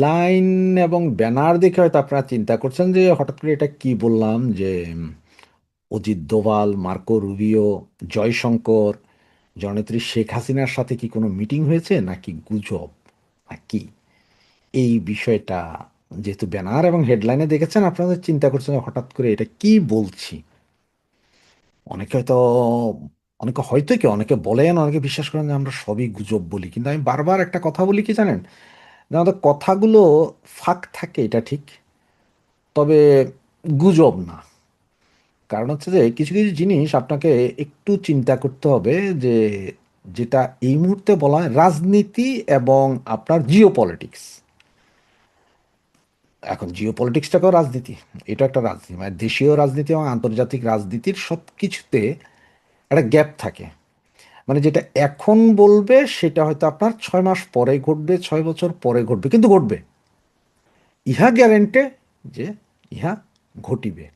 Line এবং banner দেখে হয়তো আপনারা চিন্তা করছেন যে হঠাৎ করে এটা কি বললাম যে অজিত দোভাল, মার্কো রুবিও, জয়শঙ্কর, জননেত্রী শেখ হাসিনার সাথে কি কোনো মিটিং হয়েছে নাকি গুজব নাকি এই বিষয়টা, যেহেতু ব্যানার এবং হেডলাইনে দেখেছেন আপনাদের চিন্তা করছেন হঠাৎ করে এটা কি বলছি। অনেকে হয়তো অনেকে হয়তো কি অনেকে বলেন, অনেকে বিশ্বাস করেন যে আমরা সবই গুজব বলি, কিন্তু আমি বারবার একটা কথা বলি কি জানেন, যে আমাদের কথাগুলো ফাঁক থাকে এটা ঠিক, তবে গুজব না। কারণ হচ্ছে যে কিছু কিছু জিনিস আপনাকে একটু চিন্তা করতে হবে, যে যেটা এই মুহূর্তে বলা হয় রাজনীতি এবং আপনার জিও পলিটিক্স। এখন জিও পলিটিক্সটাকেও রাজনীতি, এটা একটা রাজনীতি, মানে দেশীয় রাজনীতি এবং আন্তর্জাতিক রাজনীতির সব কিছুতে একটা গ্যাপ থাকে। মানে যেটা এখন বলবে সেটা হয়তো আপনার 6 মাস পরে ঘটবে, 6 বছর পরে ঘটবে, কিন্তু ঘটবে, ইহা গ্যারেন্টে যে ইহা ঘটিবে।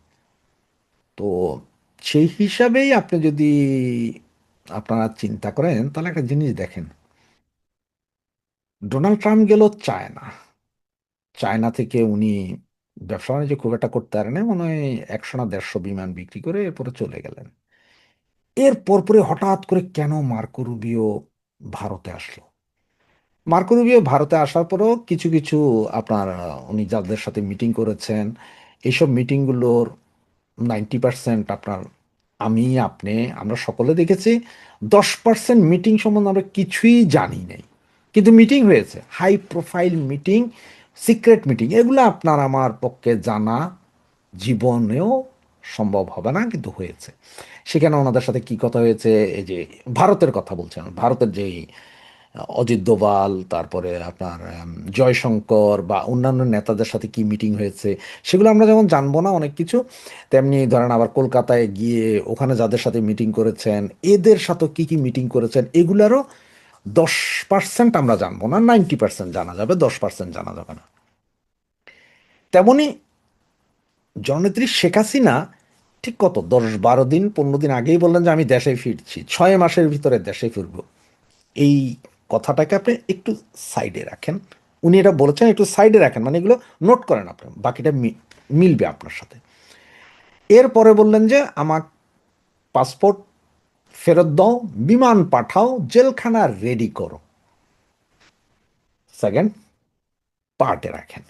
তো সেই হিসাবেই আপনি যদি আপনারা চিন্তা করেন তাহলে একটা জিনিস দেখেন, ডোনাল্ড ট্রাম্প গেল চায়না। চায়না থেকে উনি ব্যবসা বাণিজ্য খুব একটা করতে পারেন না, মনে হয় 100 না 150 বিমান বিক্রি করে এরপরে চলে গেলেন। এর পরপরে হঠাৎ করে কেন মার্কো রুবিও ভারতে আসলো? মার্কো রুবিও ভারতে আসার পরেও কিছু কিছু আপনার উনি যাদের সাথে মিটিং করেছেন, এইসব মিটিংগুলোর 90% আপনার আমি আপনি আমরা সকলে দেখেছি। 10% মিটিং সম্বন্ধে আমরা কিছুই জানি নাই, কিন্তু মিটিং হয়েছে, high profile meeting, secret meeting, এগুলো আপনার আমার পক্ষে জানা জীবনেও সম্ভব হবে না, কিন্তু হয়েছে। সেখানে ওনাদের সাথে কি কথা হয়েছে, এই যে ভারতের কথা বলছেন, ভারতের যেই অজিত দোভাল, তারপরে আপনার জয়শঙ্কর বা অন্যান্য নেতাদের সাথে কি মিটিং হয়েছে, সেগুলো আমরা যেমন জানবো না অনেক কিছু, তেমনি ধরেন আবার কলকাতায় গিয়ে ওখানে যাদের সাথে মিটিং করেছেন এদের সাথে কি কি মিটিং করেছেন এগুলারও 10% আমরা জানবো না, 90% জানা যাবে, 10% জানা যাবে না। তেমনি জননেত্রী শেখ হাসিনা ঠিক কত 10 12 দিন 15 দিন আগেই বললেন যে আমি দেশে ফিরছি, 6 মাসের ভিতরে দেশে ফিরবো। এই কথাটাকে আপনি একটু সাইডে রাখেন, উনি এটা বলেছেন একটু সাইডে রাখেন, মানে এগুলো নোট করেন, আপনার বাকিটা মিলবে আপনার সাথে। এরপরে বললেন যে আমার পাসপোর্ট ফেরত দাও, বিমান পাঠাও, জেলখানা রেডি করো। সেকেন্ড পার্টে রাখেন,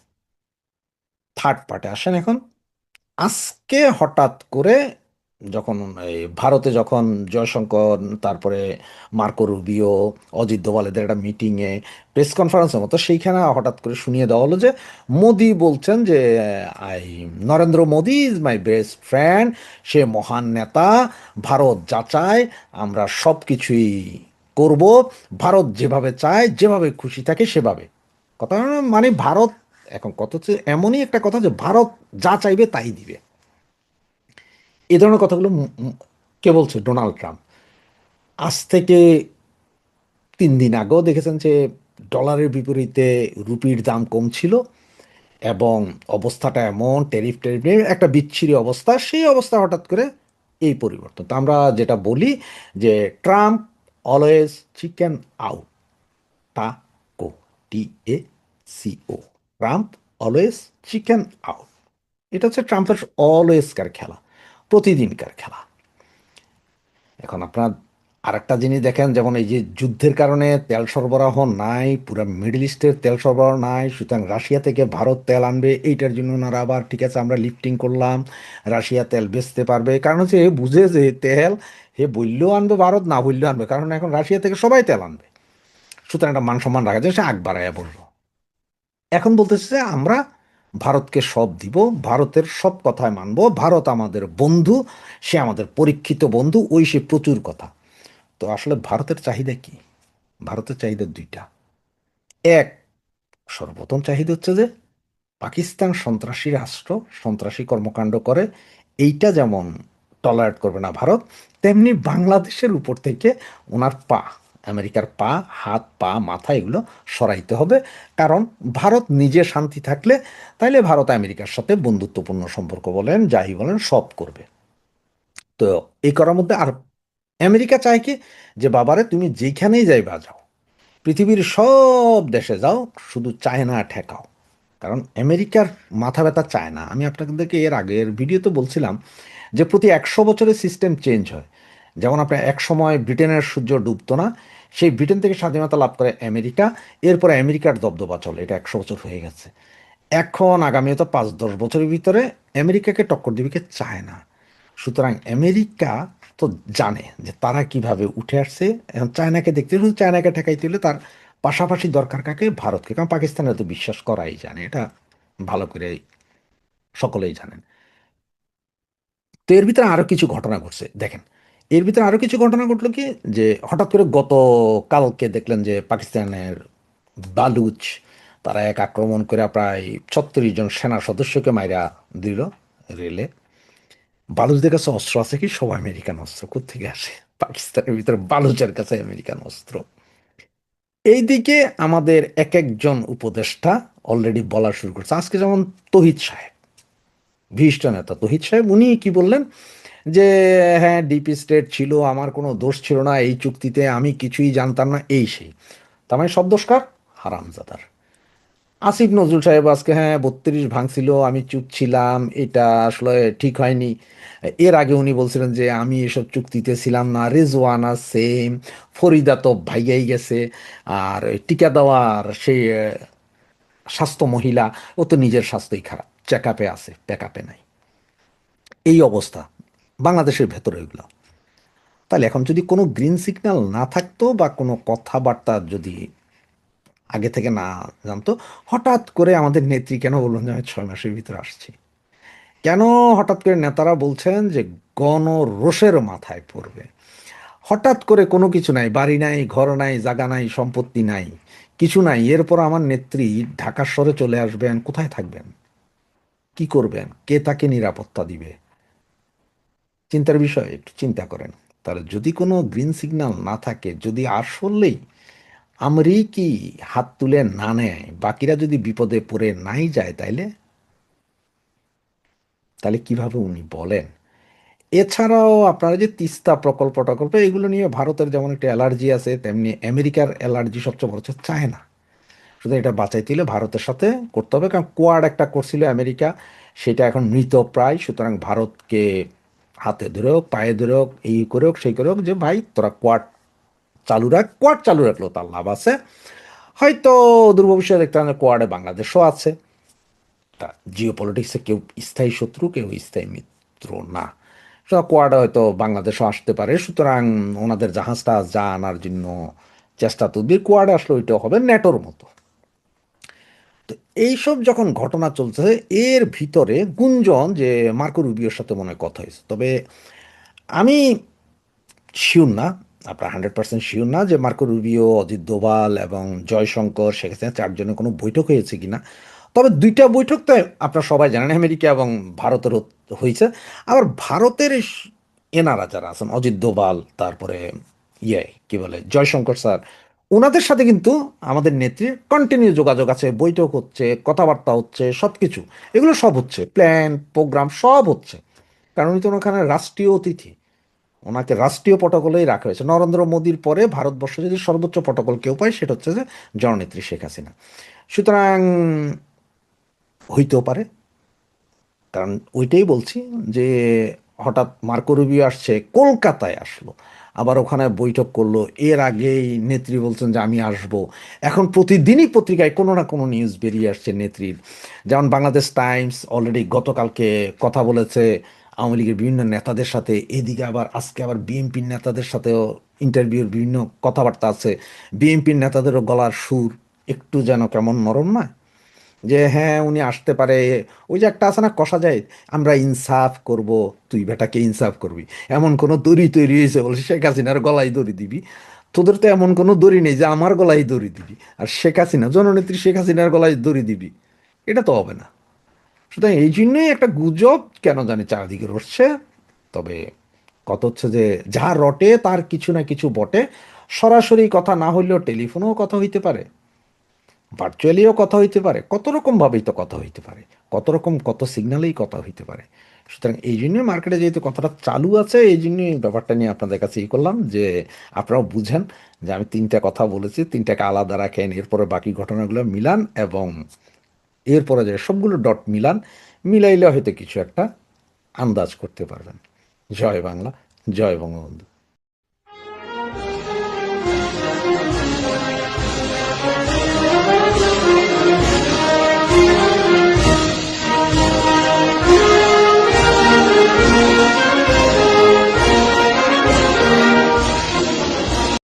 থার্ড পার্টে আসেন এখন। আজকে হঠাৎ করে যখন এই ভারতে যখন জয়শঙ্কর, তারপরে মার্কো রুবিও, অজিত দোভাল এদের একটা মিটিংয়ে প্রেস কনফারেন্সের মতো, সেইখানে হঠাৎ করে শুনিয়ে দেওয়া হলো যে মোদি বলছেন যে I Narendra Modi is my best friend, সে মহান নেতা, ভারত যা চায় আমরা সব কিছুই করব, ভারত যেভাবে চায় যেভাবে খুশি থাকে সেভাবে। কথা মানে ভারত এখন কত হচ্ছে এমনই একটা কথা যে ভারত যা চাইবে তাই দিবে। এ ধরনের কথাগুলো কে বলছে? Donald Trump. আজ থেকে 3 দিন আগেও দেখেছেন যে ডলারের বিপরীতে রুপির দাম কম ছিল, এবং অবস্থাটা এমন ট্যারিফ ট্যারিফ নিয়ে একটা বিচ্ছিরি অবস্থা, সেই অবস্থা হঠাৎ করে এই পরিবর্তন। তো আমরা যেটা বলি যে Trump always chicken out, taco, TACO, Trump always chicken out. এটা হচ্ছে ট্রাম্পের অলওয়েজকার খেলা, প্রতিদিনকার খেলা। এখন আপনার আরেকটা জিনিস দেখেন, যেমন এই যে যুদ্ধের কারণে তেল সরবরাহ নাই, পুরো মিডল ইস্টের তেল সরবরাহ নাই, সুতরাং রাশিয়া থেকে ভারত তেল আনবে, এইটার জন্য ওনারা আবার ঠিক আছে আমরা লিফটিং করলাম, রাশিয়া তেল বেচতে পারবে, কারণ হচ্ছে এ বুঝে যে তেল হে বললেও আনবে ভারত, না বললেও আনবে, কারণ এখন রাশিয়া থেকে সবাই তেল আনবে, সুতরাং একটা মান সম্মান রাখা যায়, সে আগ বাড়াইয়া বললো। এখন বলতেছে যে আমরা ভারতকে সব দিব, ভারতের সব কথায় মানবো, ভারত আমাদের বন্ধু, সে আমাদের পরীক্ষিত বন্ধু, ওই সে প্রচুর কথা। তো আসলে ভারতের চাহিদা কি? ভারতের চাহিদা দুইটা। এক, সর্বপ্রথম চাহিদা হচ্ছে যে পাকিস্তান সন্ত্রাসী রাষ্ট্র, সন্ত্রাসী কর্মকাণ্ড করে, এইটা যেমন টলারেট করবে না ভারত, তেমনি বাংলাদেশের উপর থেকে ওনার পা, আমেরিকার পা, হাত পা মাথা এগুলো সরাইতে হবে। কারণ ভারত নিজে শান্তি থাকলে তাইলে ভারত আমেরিকার সাথে বন্ধুত্বপূর্ণ সম্পর্ক বলেন যাই বলেন সব করবে। তো এই করার মধ্যে আর আমেরিকা চায় কি, যে বাবারে তুমি যেখানেই যাইবা যাও, পৃথিবীর সব দেশে যাও, শুধু চায়না ঠেকাও। কারণ আমেরিকার মাথা ব্যথা চায় না। আমি আপনাদেরকে এর আগের ভিডিওতে বলছিলাম যে প্রতি 100 বছরের সিস্টেম চেঞ্জ হয়। যেমন আপনার এক সময় ব্রিটেনের সূর্য ডুবতো না, সেই ব্রিটেন থেকে স্বাধীনতা লাভ করে আমেরিকা, এরপরে আমেরিকার দবদবা চলে, এটা 100 বছর হয়ে গেছে। এখন আগামী হয়তো 5-10 বছরের ভিতরে আমেরিকাকে টক্কর দিবে কে চায় না। সুতরাং আমেরিকা তো জানে যে তারা কিভাবে উঠে আসছে। এখন চায়নাকে দেখতে, শুধু চায়নাকে ঠেকাইতে হলে তার পাশাপাশি দরকার কাকে? ভারতকে। কারণ পাকিস্তানের তো বিশ্বাস করাই জানে, এটা ভালো করে সকলেই জানেন। তো এর ভিতরে আরো কিছু ঘটনা ঘটছে দেখেন। এর ভিতরে আরো কিছু ঘটনা ঘটলো কি, যে হঠাৎ করে গত কালকে দেখলেন যে পাকিস্তানের বালুচ, তারা এক আক্রমণ করে প্রায় 36 জন সেনা সদস্যকে মাইরা দিল রেলে। বালুচদের কাছে অস্ত্র আছে কি? সব আমেরিকান অস্ত্র। কোত্থেকে আসে? পাকিস্তানের ভিতরে বালুচের কাছে আমেরিকান অস্ত্র। এইদিকে আমাদের এক একজন উপদেষ্টা অলরেডি বলা শুরু করছে। আজকে যেমন তহিদ সাহেব, বিশিষ্ট নেতা তহিদ সাহেব, উনি কি বললেন যে হ্যাঁ ডিপি স্টেট ছিল, আমার কোনো দোষ ছিল না এই চুক্তিতে, আমি কিছুই জানতাম না, এই সেই। তার মানে সব দোষ কার? হারামজাদার। আসিফ নজরুল সাহেব আজকে হ্যাঁ 32 ভাঙছিল, আমি চুপ ছিলাম, এটা আসলে ঠিক হয়নি। এর আগে উনি বলছিলেন যে আমি এসব চুক্তিতে ছিলাম না, রেজওয়ানা সেম, ফরিদা তো ভাইয়াই গেছে, আর ওই টিকা দেওয়ার সেই স্বাস্থ্য মহিলা, ও তো নিজের স্বাস্থ্যই খারাপ, চেক আপে আছে, প্যাক আপে নাই। এই অবস্থা বাংলাদেশের ভেতরে এগুলো। তাহলে এখন যদি কোনো গ্রিন সিগন্যাল না থাকতো বা কোনো কথাবার্তা যদি আগে থেকে না জানতো, হঠাৎ করে আমাদের নেত্রী কেন বললেন যে আমি 6 মাসের ভিতরে আসছি? কেন হঠাৎ করে নেতারা বলছেন যে গণরোষের মাথায় পড়বে? হঠাৎ করে কোনো কিছু নাই, বাড়ি নাই, ঘর নাই, জায়গা নাই, সম্পত্তি নাই, কিছু নাই, এরপর আমার নেত্রী ঢাকা শহরে চলে আসবেন, কোথায় থাকবেন? কি করবেন? কে তাকে নিরাপত্তা দিবে? চিন্তার বিষয়, একটু চিন্তা করেন। তাহলে যদি কোনো গ্রিন সিগন্যাল না থাকে, যদি আসলেই আমেরিকি হাত তুলে না নেয়, বাকিরা যদি বিপদে পড়ে নাই যায়, তাইলে তাহলে কিভাবে উনি বলেন? এছাড়াও আপনারা যে তিস্তা প্রকল্প টকল্প এগুলো নিয়ে ভারতের যেমন একটা অ্যালার্জি আছে, তেমনি আমেরিকার অ্যালার্জি সবচেয়ে বড় হচ্ছে চায়না। শুধু এটা বাঁচাইতে হলে ভারতের সাথে করতে হবে, কারণ কোয়াড একটা করছিল আমেরিকা, সেটা এখন মৃত প্রায়। সুতরাং ভারতকে হাতে ধরে হোক, পায়ে ধরে হোক, এই করে হোক, সেই করে হোক, যে ভাই তোরা কোয়াড চালু রাখ। কোয়াড চালু রাখলেও তার লাভ আছে। হয়তো দূর ভবিষ্যতে দেখতে হবে কোয়াডে বাংলাদেশও আছে। তা জিও পলিটিক্সে কেউ স্থায়ী শত্রু, কেউ স্থায়ী মিত্র না। সুতরাং কোয়াডে হয়তো বাংলাদেশও আসতে পারে। সুতরাং ওনাদের জাহাজটা যা আনার জন্য চেষ্টা তদবির, কোয়াডে আসলে ওইটাও হবে ন্যাটোর মতো। তো এইসব যখন ঘটনা চলছে, এর ভিতরে গুঞ্জন যে মার্কো রুবিওর সাথে মনে হয় কথা হয়েছে, তবে আমি শিওর না, আপনার 100% শিওর না যে মার্কো রুবিও, অজিত দোভাল এবং জয়শঙ্কর, শেখ হাসিনা চারজনের কোনো বৈঠক হয়েছে কিনা। তবে দুইটা বৈঠক তো আপনারা সবাই জানেন আমেরিকা এবং ভারতের হয়েছে। আবার ভারতের এনারা যারা আছেন, অজিত দোভাল, তারপরে কি বলে জয়শঙ্কর স্যার, ওনাদের সাথে কিন্তু আমাদের নেত্রীর কন্টিনিউ যোগাযোগ আছে, বৈঠক হচ্ছে, কথাবার্তা হচ্ছে, সব কিছু এগুলো সব হচ্ছে, প্ল্যান প্রোগ্রাম সব হচ্ছে। কারণ উনি তো ওখানে রাষ্ট্রীয় অতিথি, ওনাকে রাষ্ট্রীয় প্রটোকলেই রাখা হয়েছে। নরেন্দ্র মোদীর পরে ভারতবর্ষ যদি সর্বোচ্চ প্রটোকল কেউ পায়, সেটা হচ্ছে যে জননেত্রী শেখ হাসিনা। সুতরাং হইতেও পারে, কারণ ওইটাই বলছি যে হঠাৎ মার্কো রুবিও আসছে, কলকাতায় আসলো, আবার ওখানে বৈঠক করলো। এর আগেই নেত্রী বলছেন যে আমি আসব। এখন প্রতিদিনই পত্রিকায় কোনো না কোনো নিউজ বেরিয়ে আসছে নেত্রীর। যেমন বাংলাদেশ টাইমস অলরেডি গতকালকে কথা বলেছে আওয়ামী লীগের বিভিন্ন নেতাদের সাথে, এদিকে আবার আজকে আবার বিএনপির নেতাদের সাথেও ইন্টারভিউর বিভিন্ন কথাবার্তা আছে। বিএনপির নেতাদেরও গলার সুর একটু যেন কেমন নরম না, যে হ্যাঁ উনি আসতে পারে। ওই যে একটা আছে না, কষা যায়, আমরা ইনসাফ করব, তুই বেটাকে ইনসাফ করবি। এমন কোনো দড়ি তৈরি হয়েছে বলে শেখ হাসিনার গলায় দড়ি দিবি? তোদের তো এমন কোনো দড়ি নেই যে আমার গলায় দড়ি দিবি আর শেখ হাসিনা, জননেত্রী শেখ হাসিনার গলায় দড়ি দিবি। এটা তো হবে না। সুতরাং এই জন্যই একটা গুজব কেন জানি চারিদিকে রটছে। তবে কত হচ্ছে যে যা রটে তার কিছু না কিছু বটে। সরাসরি কথা না হইলেও টেলিফোনেও কথা হইতে পারে, ভার্চুয়ালিও কথা হইতে পারে, কত রকম ভাবেই তো কথা হইতে পারে, কত রকম কত সিগন্যালেই কথা হইতে পারে। সুতরাং এই জন্যই মার্কেটে যেহেতু কথাটা চালু আছে, এই জন্যই ব্যাপারটা নিয়ে আপনাদের কাছে করলাম যে আপনারাও বুঝেন যে আমি তিনটা কথা বলেছি, তিনটাকে আলাদা রাখেন, এরপরে বাকি ঘটনাগুলো মিলান এবং এরপরে যে সবগুলো ডট মিলান, মিলাইলে হয়তো কিছু একটা আন্দাজ করতে পারবেন। জয় বাংলা, জয় বঙ্গবন্ধু।